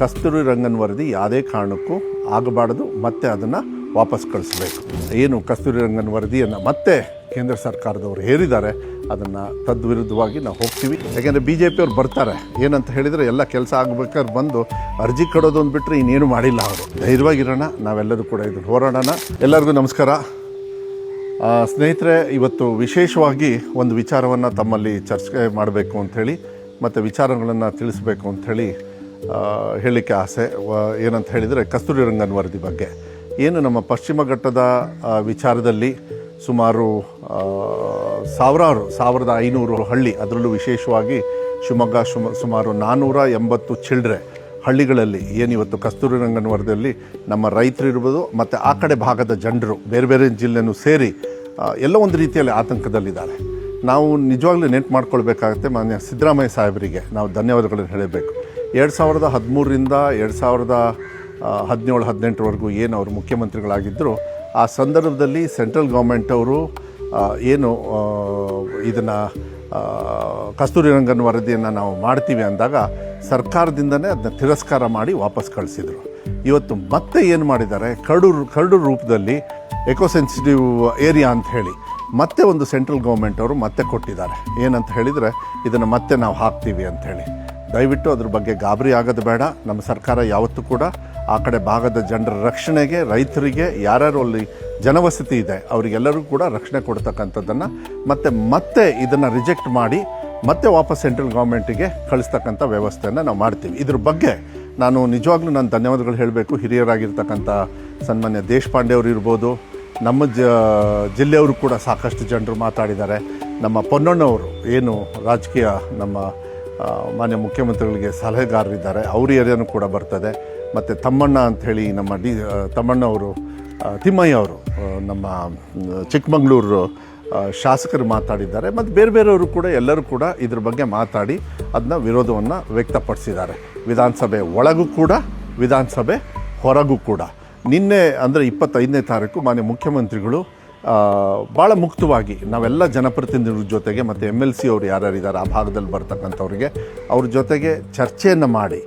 ಕಸ್ತೂರಿ ರಂಗನ್ ವರದಿ ಯಾವುದೇ ಕಾರಣಕ್ಕೂ ಆಗಬಾರ್ದು, ಮತ್ತೆ ಅದನ್ನು ವಾಪಸ್ ಕಳಿಸ್ಬೇಕು. ಏನು ಕಸ್ತೂರಿ ರಂಗನ್ ವರದಿಯನ್ನು ಮತ್ತೆ ಕೇಂದ್ರ ಸರ್ಕಾರದವರು ಹೇರಿದ್ದಾರೆ, ಅದನ್ನು ತದ್ವಿರುದ್ಧವಾಗಿ ನಾವು ಹೋಗ್ತೀವಿ. ಯಾಕೆಂದರೆ BJP ಅವ್ರು ಬರ್ತಾರೆ, ಏನಂತ ಹೇಳಿದರೆ ಎಲ್ಲ ಕೆಲಸ ಆಗಬೇಕಾದ್ರೆ ಬಂದು ಅರ್ಜಿ ಕೊಡೋದೊಂದು ಬಿಟ್ಟರೆ ಇನ್ನೇನು ಮಾಡಿಲ್ಲ ಅವರು. ಧೈರ್ಯವಾಗಿರೋಣ, ನಾವೆಲ್ಲರೂ ಕೂಡ ಇದನ್ನು ಹೋರಾಡೋಣ. ಎಲ್ಲರಿಗೂ ನಮಸ್ಕಾರ. ಸ್ನೇಹಿತರೆ, ಇವತ್ತು ವಿಶೇಷವಾಗಿ ಒಂದು ವಿಚಾರವನ್ನು ತಮ್ಮಲ್ಲಿ ಚರ್ಚೆ ಮಾಡಬೇಕು ಅಂಥೇಳಿ ಮತ್ತು ವಿಚಾರಗಳನ್ನು ತಿಳಿಸ್ಬೇಕು ಅಂಥೇಳಿ ಹೇಳಲಿಕ್ಕೆ ಆಸೆ. ಏನಂತ ಹೇಳಿದರೆ ಕಸ್ತೂರಿ ರಂಗನ್ ವರದಿ ಬಗ್ಗೆ. ಏನು ನಮ್ಮ ಪಶ್ಚಿಮ ಘಟ್ಟದ ವಿಚಾರದಲ್ಲಿ ಸುಮಾರು 1500 ಹಳ್ಳಿ, ಅದರಲ್ಲೂ ವಿಶೇಷವಾಗಿ ಶಿವಮೊಗ್ಗ ಸುಮಾರು 480 ಚಿಲ್ಡ್ರೆ ಹಳ್ಳಿಗಳಲ್ಲಿ ಏನಿವತ್ತು ಕಸ್ತೂರಿ ರಂಗನ್ ವರದಿಯಲ್ಲಿ ನಮ್ಮ ರೈತರು ಇರ್ಬೋದು ಮತ್ತು ಆ ಕಡೆ ಭಾಗದ ಜನರು ಬೇರೆ ಬೇರೆ ಜಿಲ್ಲೆನೂ ಸೇರಿ ಎಲ್ಲ ಒಂದು ರೀತಿಯಲ್ಲಿ ಆತಂಕದಲ್ಲಿದ್ದಾರೆ. ನಾವು ನಿಜವಾಗ್ಲೂ ನೆನ್ಪು ಮಾಡ್ಕೊಳ್ಬೇಕಾಗತ್ತೆ, ಮಾನ್ಯ ಸಿದ್ದರಾಮಯ್ಯ ಸಾಹೇಬರಿಗೆ ನಾವು ಧನ್ಯವಾದಗಳನ್ನು ಹೇಳಬೇಕು. 2013ರಿಂದ 2017-18ವರೆಗೂ ಏನು ಅವರು ಮುಖ್ಯಮಂತ್ರಿಗಳಾಗಿದ್ದರು, ಆ ಸಂದರ್ಭದಲ್ಲಿ ಸೆಂಟ್ರಲ್ ಗೌರ್ಮೆಂಟ್ ಅವರು ಏನು ಇದನ್ನು ಕಸ್ತೂರಿ ರಂಗನ್ ವರದಿಯನ್ನು ನಾವು ಮಾಡ್ತೀವಿ ಅಂದಾಗ ಸರ್ಕಾರದಿಂದನೇ ಅದನ್ನ ತಿರಸ್ಕಾರ ಮಾಡಿ ವಾಪಸ್ ಕಳಿಸಿದರು. ಇವತ್ತು ಮತ್ತೆ ಏನು ಮಾಡಿದ್ದಾರೆ, ಕರಡು ರೂಪದಲ್ಲಿ ಎಕೋಸೆನ್ಸಿಟಿವ್ ಏರಿಯಾ ಅಂತ ಹೇಳಿ ಮತ್ತೆ ಒಂದು ಸೆಂಟ್ರಲ್ ಗೌರ್ಮೆಂಟ್ ಅವರು ಮತ್ತೆ ಕೊಟ್ಟಿದ್ದಾರೆ. ಏನಂತ ಹೇಳಿದರೆ ಇದನ್ನು ಮತ್ತೆ ನಾವು ಹಾಕ್ತೀವಿ ಅಂಥೇಳಿ. ದಯವಿಟ್ಟು ಅದ್ರ ಬಗ್ಗೆ ಗಾಬರಿ ಆಗೋದು ಬೇಡ. ನಮ್ಮ ಸರ್ಕಾರ ಯಾವತ್ತೂ ಕೂಡ ಆ ಕಡೆ ಭಾಗದ ಜನರ ರಕ್ಷಣೆಗೆ, ರೈತರಿಗೆ, ಯಾರ್ಯಾರು ಅಲ್ಲಿ ಜನವಸತಿ ಇದೆ ಅವರಿಗೆಲ್ಲರಿಗೂ ಕೂಡ ರಕ್ಷಣೆ ಕೊಡ್ತಕ್ಕಂಥದ್ದನ್ನು ಮತ್ತೆ ಇದನ್ನು ರಿಜೆಕ್ಟ್ ಮಾಡಿ ಮತ್ತೆ ವಾಪಸ್ ಸೆಂಟ್ರಲ್ ಗೌರ್ಮೆಂಟಿಗೆ ಕಳಿಸ್ತಕ್ಕಂಥ ವ್ಯವಸ್ಥೆಯನ್ನು ನಾವು ಮಾಡ್ತೀವಿ. ಇದ್ರ ಬಗ್ಗೆ ನಾನು ನಿಜವಾಗ್ಲೂ ನಾನು ಧನ್ಯವಾದಗಳು ಹೇಳಬೇಕು. ಹಿರಿಯರಾಗಿರ್ತಕ್ಕಂಥ ಸನ್ಮಾನ್ಯ ದೇಶಪಾಂಡೆ ಅವರು ಇರ್ಬೋದು, ನಮ್ಮ ಜಿಲ್ಲೆಯವರು ಕೂಡ ಸಾಕಷ್ಟು ಜನರು ಮಾತಾಡಿದ್ದಾರೆ. ನಮ್ಮ ಪೊನ್ನಣ್ಣವರು ಏನು ರಾಜಕೀಯ ನಮ್ಮ ಮಾನ್ಯ ಮುಖ್ಯಮಂತ್ರಿಗಳಿಗೆ ಸಲಹೆಗಾರರಿದ್ದಾರೆ, ಅವ್ರ ಏರಿಯಾನೂ ಕೂಡ ಬರ್ತದೆ. ಮತ್ತು ತಮ್ಮಣ್ಣ ಅಂಥೇಳಿ ನಮ್ಮ ತಮ್ಮಣ್ಣವರು, ತಿಮ್ಮಯ್ಯ ಅವರು ನಮ್ಮ ಚಿಕ್ಕಮಗಳೂರು ಶಾಸಕರು ಮಾತಾಡಿದ್ದಾರೆ. ಮತ್ತು ಬೇರೆಯವರು ಕೂಡ ಎಲ್ಲರೂ ಕೂಡ ಇದ್ರ ಬಗ್ಗೆ ಮಾತಾಡಿ ಅದನ್ನ ವಿರೋಧವನ್ನು ವ್ಯಕ್ತಪಡಿಸಿದ್ದಾರೆ. ವಿಧಾನಸಭೆ ಒಳಗೂ ಕೂಡ, ವಿಧಾನಸಭೆ ಹೊರಗೂ ಕೂಡ. ನಿನ್ನೆ ಅಂದರೆ 25ನೇ ತಾರೀಕು ಮಾನ್ಯ ಮುಖ್ಯಮಂತ್ರಿಗಳು ಭಾಳ ಮುಕ್ತವಾಗಿ ನಾವೆಲ್ಲ ಜನಪ್ರತಿನಿಧಿಗಳ ಜೊತೆಗೆ ಮತ್ತು MLC ಅವರು ಯಾರ್ಯಾರಿದ್ದಾರೆ ಆ ಭಾಗದಲ್ಲಿ ಬರ್ತಕ್ಕಂಥವ್ರಿಗೆ ಅವ್ರ ಜೊತೆಗೆ ಚರ್ಚೆಯನ್ನು ಮಾಡಿ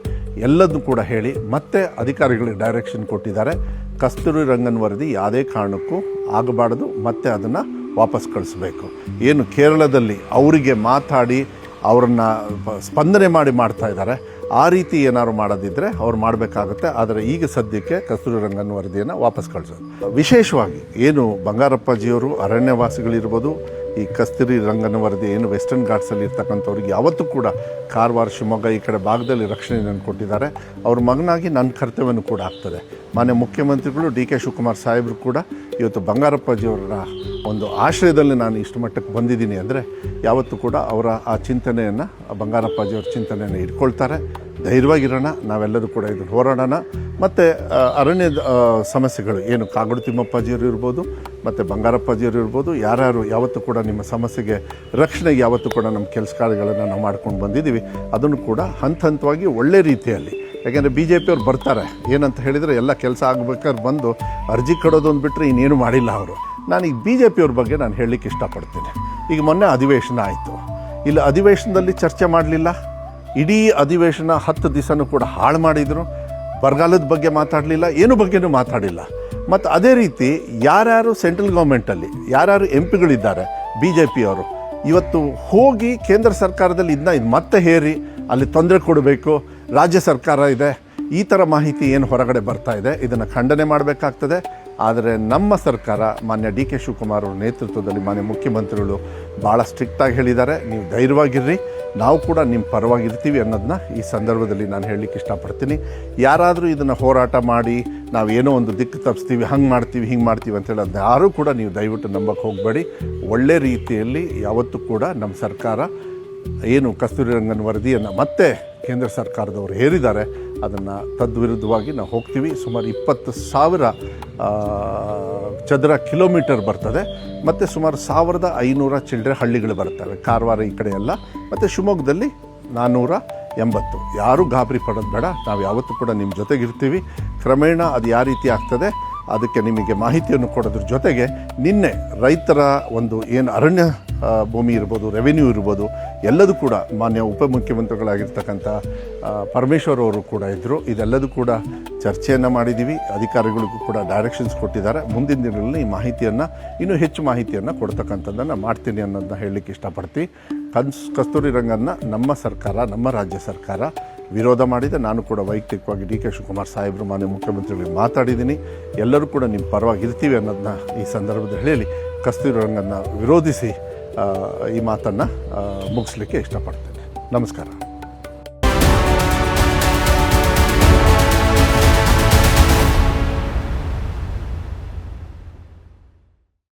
ಎಲ್ಲದನ್ನು ಕೂಡ ಹೇಳಿ ಮತ್ತೆ ಅಧಿಕಾರಿಗಳಿಗೆ ಡೈರೆಕ್ಷನ್ ಕೊಟ್ಟಿದ್ದಾರೆ. ಕಸ್ತೂರಿ ರಂಗನ್ ವರದಿ ಯಾವುದೇ ಕಾರಣಕ್ಕೂ ಆಗಬಾರ್ದು, ಮತ್ತೆ ಅದನ್ನು ವಾಪಸ್ ಕಳಿಸ್ಬೇಕು. ಏನು ಕೇರಳದಲ್ಲಿ ಅವರಿಗೆ ಮಾತಾಡಿ ಅವರನ್ನು ಸ್ಪಂದನೆ ಮಾಡ್ತಾ ಇದ್ದಾರೆ, ಆ ರೀತಿ ಏನಾದ್ರು ಮಾಡೋದಿದ್ದರೆ ಅವ್ರು ಮಾಡಬೇಕಾಗುತ್ತೆ. ಆದರೆ ಈಗ ಸದ್ಯಕ್ಕೆ ಕಸ್ತೂರಿ ರಂಗನ್ ವರದಿಯನ್ನು ವಾಪಸ್ ಕಳಿಸೋದು. ವಿಶೇಷವಾಗಿ ಏನು ಬಂಗಾರಪ್ಪಾಜಿಯವರು ಅರಣ್ಯವಾಸಿಗಳಿರ್ಬೋದು, ಈ ಕಸ್ತೂರಿ ರಂಗನ್ ವರದಿ ಏನು ವೆಸ್ಟರ್ನ್ ಘಾಟ್ಸಲ್ಲಿ ಇರ್ತಕ್ಕಂಥವ್ರಿಗೆ ಯಾವತ್ತೂ ಕೂಡ ಕಾರವಾರ, ಶಿವಮೊಗ್ಗ ಈ ಕಡೆ ಭಾಗದಲ್ಲಿ ರಕ್ಷಣೆಯನ್ನು ಕೊಟ್ಟಿದ್ದಾರೆ. ಅವ್ರ ಮಗನಾಗಿ ನನ್ನ ಕರ್ತವ್ಯನೂ ಕೂಡ ಆಗ್ತದೆ. ಮಾನ್ಯ ಮುಖ್ಯಮಂತ್ರಿಗಳು DK ಶಿವಕುಮಾರ್ ಸಾಹೇಬರು ಕೂಡ ಇವತ್ತು ಬಂಗಾರಪ್ಪಾಜಿಯವರ ಒಂದು ಆಶ್ರಯದಲ್ಲಿ ನಾನು ಇಷ್ಟು ಮಟ್ಟಕ್ಕೆ ಬಂದಿದ್ದೀನಿ ಅಂದರೆ ಯಾವತ್ತೂ ಕೂಡ ಅವರ ಆ ಚಿಂತನೆಯನ್ನು, ಬಂಗಾರಪ್ಪಾಜಿಯವ್ರ ಚಿಂತನೆಯನ್ನು ಇಟ್ಕೊಳ್ತಾರೆ. ಧೈರ್ಯವಾಗಿರೋಣ, ನಾವೆಲ್ಲರೂ ಕೂಡ ಇದನ್ನು ಹೋರಾಡೋಣ. ಮತ್ತು ಅರಣ್ಯದ ಸಮಸ್ಯೆಗಳು ಏನು ಕಾಗೋಡು ತಿಮ್ಮಪ್ಪಾಜಿಯವರು ಇರ್ಬೋದು ಮತ್ತು ಬಂಗಾರಪ್ಪಾಜಿಯವರು ಇರ್ಬೋದು, ಯಾರ್ಯಾರು ಯಾವತ್ತೂ ಕೂಡ ನಿಮ್ಮ ಸಮಸ್ಯೆಗೆ ರಕ್ಷಣೆಗೆ ಯಾವತ್ತೂ ಕೂಡ ನಮ್ಮ ಕೆಲಸ ಕಾರ್ಯಗಳನ್ನು ನಾವು ಮಾಡ್ಕೊಂಡು ಬಂದಿದ್ದೀವಿ. ಅದನ್ನು ಕೂಡ ಹಂತವಾಗಿ ಒಳ್ಳೆ ರೀತಿಯಲ್ಲಿ, ಯಾಕೆಂದರೆ BJP ಅವ್ರು ಬರ್ತಾರೆ, ಏನಂತ ಹೇಳಿದರೆ ಎಲ್ಲ ಕೆಲಸ ಆಗಬೇಕಾದ್ರೆ ಬಂದು ಅರ್ಜಿ ಕೊಡೋದೊಂದು ಬಿಟ್ಟರೆ ಇನ್ನೇನು ಮಾಡಿಲ್ಲ ಅವರು. ನಾನು ಈಗ BJP ಅವ್ರ ಬಗ್ಗೆ ನಾನು ಹೇಳಲಿಕ್ಕೆ ಇಷ್ಟಪಡ್ತೀನಿ. ಈಗ ಮೊನ್ನೆ ಅಧಿವೇಶನ ಆಯಿತು, ಇಲ್ಲಿ ಅಧಿವೇಶನದಲ್ಲಿ ಚರ್ಚೆ ಮಾಡಲಿಲ್ಲ. ಇಡೀ ಅಧಿವೇಶನ 10 ದಿವಸನೂ ಕೂಡ ಹಾಳು ಮಾಡಿದರು. ಬರಗಾಲದ ಬಗ್ಗೆ ಮಾತಾಡಲಿಲ್ಲ, ಏನು ಬಗ್ಗೆನೂ ಮಾತಾಡಿಲ್ಲ. ಮತ್ತು ಅದೇ ರೀತಿ ಯಾರ್ಯಾರು ಸೆಂಟ್ರಲ್ ಗೌರ್ಮೆಂಟಲ್ಲಿ ಯಾರ್ಯಾರು MPಗಳಿದ್ದಾರೆ BJP ಅವರು, ಇವತ್ತು ಹೋಗಿ ಕೇಂದ್ರ ಸರ್ಕಾರದಲ್ಲಿ ಇದು ಮತ್ತೆ ಹೇರಿ ಅಲ್ಲಿ ತೊಂದರೆ ಕೊಡಬೇಕು, ರಾಜ್ಯ ಸರ್ಕಾರ ಇದೆ, ಈ ಥರ ಮಾಹಿತಿ ಏನು ಹೊರಗಡೆ ಬರ್ತಾ ಇದೆ, ಇದನ್ನು ಖಂಡನೆ ಮಾಡಬೇಕಾಗ್ತದೆ. ಆದರೆ ನಮ್ಮ ಸರ್ಕಾರ ಮಾನ್ಯ DK ಶಿವಕುಮಾರ್ ಅವರ ನೇತೃತ್ವದಲ್ಲಿ ಮಾನ್ಯ ಮುಖ್ಯಮಂತ್ರಿಗಳು ಭಾಳ ಸ್ಟ್ರಿಕ್ಟಾಗಿ ಹೇಳಿದ್ದಾರೆ, ನೀವು ಧೈರ್ಯವಾಗಿರ್ರಿ, ನಾವು ಕೂಡ ನಿಮ್ಮ ಪರವಾಗಿರ್ತೀವಿ ಅನ್ನೋದನ್ನ ಈ ಸಂದರ್ಭದಲ್ಲಿ ನಾನು ಹೇಳಲಿಕ್ಕೆ ಇಷ್ಟಪಡ್ತೀನಿ. ಯಾರಾದರೂ ಇದನ್ನು ಹೋರಾಟ ಮಾಡಿ ನಾವೇನೋ ಒಂದು ದಿಕ್ಕು ತಪ್ಪಿಸ್ತೀವಿ, ಹಂಗೆ ಮಾಡ್ತೀವಿ, ಹಿಂಗೆ ಮಾಡ್ತೀವಿ ಅಂತೇಳಿ ಅದನ್ನ ಯಾರೂ ಕೂಡ ನೀವು ದಯವಿಟ್ಟು ನಂಬಕ್ಕೆ ಹೋಗಬೇಡಿ. ಒಳ್ಳೆ ರೀತಿಯಲ್ಲಿ ಯಾವತ್ತೂ ಕೂಡ ನಮ್ಮ ಸರ್ಕಾರ ಏನು ಕಸ್ತೂರಿ ರಂಗನ್ ವರದಿಯನ್ನು ಮತ್ತೆ ಕೇಂದ್ರ ಸರ್ಕಾರದವರು ಹೇರಿದ್ದಾರೆ, ಅದನ್ನು ತದ್ವಿರುದ್ಧವಾಗಿ ನಾವು ಹೋಗ್ತೀವಿ. ಸುಮಾರು 20,000 ಚದರ ಕಿಲೋಮೀಟರ್ ಬರ್ತದೆ. ಮತ್ತು ಸುಮಾರು 1500 ಚಿಲ್ಡ್ರೆ ಹಳ್ಳಿಗಳು ಬರ್ತವೆ, ಕಾರವಾರ ಈ ಕಡೆ ಎಲ್ಲ. ಮತ್ತು ಶಿವಮೊಗ್ಗದಲ್ಲಿ 480. ಯಾರೂ ಗಾಬರಿ ಪಡೋದು ಬೇಡ, ನಾವು ಯಾವತ್ತೂ ಕೂಡ ನಿಮ್ಮ ಜೊತೆಗಿರ್ತೀವಿ. ಕ್ರಮೇಣ ಅದು ಯಾವ ರೀತಿ ಆಗ್ತದೆ ಅದಕ್ಕೆ ನಿಮಗೆ ಮಾಹಿತಿಯನ್ನು ಕೊಡೋದ್ರ ಜೊತೆಗೆ ನಿನ್ನೆ ರೈತರ ಒಂದು ಏನು ಅರಣ್ಯ ಭೂಮಿ ಇರ್ಬೋದು, ರೆವೆನ್ಯೂ ಇರ್ಬೋದು, ಎಲ್ಲದೂ ಕೂಡ ಮಾನ್ಯ ಉಪಮುಖ್ಯಮಂತ್ರಿಗಳಾಗಿರ್ತಕ್ಕಂಥ ಪರಮೇಶ್ವರ್ ಅವರು ಕೂಡ ಇದ್ದರು. ಇದೆಲ್ಲದೂ ಕೂಡ ಚರ್ಚೆಯನ್ನು ಮಾಡಿದ್ದೀವಿ. ಅಧಿಕಾರಿಗಳಿಗೂ ಕೂಡ ಡೈರೆಕ್ಷನ್ಸ್ ಕೊಟ್ಟಿದ್ದಾರೆ. ಮುಂದಿನ ದಿನಗಳಲ್ಲಿ ಈ ಮಾಹಿತಿಯನ್ನು ಇನ್ನೂ ಹೆಚ್ಚು ಮಾಹಿತಿಯನ್ನು ಕೊಡ್ತಕ್ಕಂಥದ್ದನ್ನು ಮಾಡ್ತೀನಿ ಅನ್ನೋದನ್ನ ಹೇಳಲಿಕ್ಕೆ ಇಷ್ಟಪಡ್ತೀವಿ. ಕಸ್ತೂರಿ ರಂಗನ್ನ ನಮ್ಮ ಸರ್ಕಾರ, ನಮ್ಮ ರಾಜ್ಯ ಸರ್ಕಾರ ವಿರೋಧ ಮಾಡಿದೆ. ನಾನು ಕೂಡ ವೈಯಕ್ತಿಕವಾಗಿ ಡಿ ಕೆ ಶಿವಕುಮಾರ್ ಸಾಹೇಬರು ಮಾನ್ಯ ಮುಖ್ಯಮಂತ್ರಿಗಳಿಗೆ ಮಾತಾಡಿದ್ದೀನಿ. ಎಲ್ಲರೂ ಕೂಡ ನಿಮ್ಮ ಪರವಾಗಿ ಇರ್ತೀವಿ ಅನ್ನೋದನ್ನ ಈ ಸಂದರ್ಭದಲ್ಲಿ ಹೇಳಿ ಕಸ್ತೂರಿ ರಂಗನ್ನ ವಿರೋಧಿಸಿ ಈ ಮಾತನ್ನು ಮುಗಿಸ್ಲಿಕ್ಕೆ ಇಷ್ಟಪಡ್ತೇನೆ. ನಮಸ್ಕಾರ.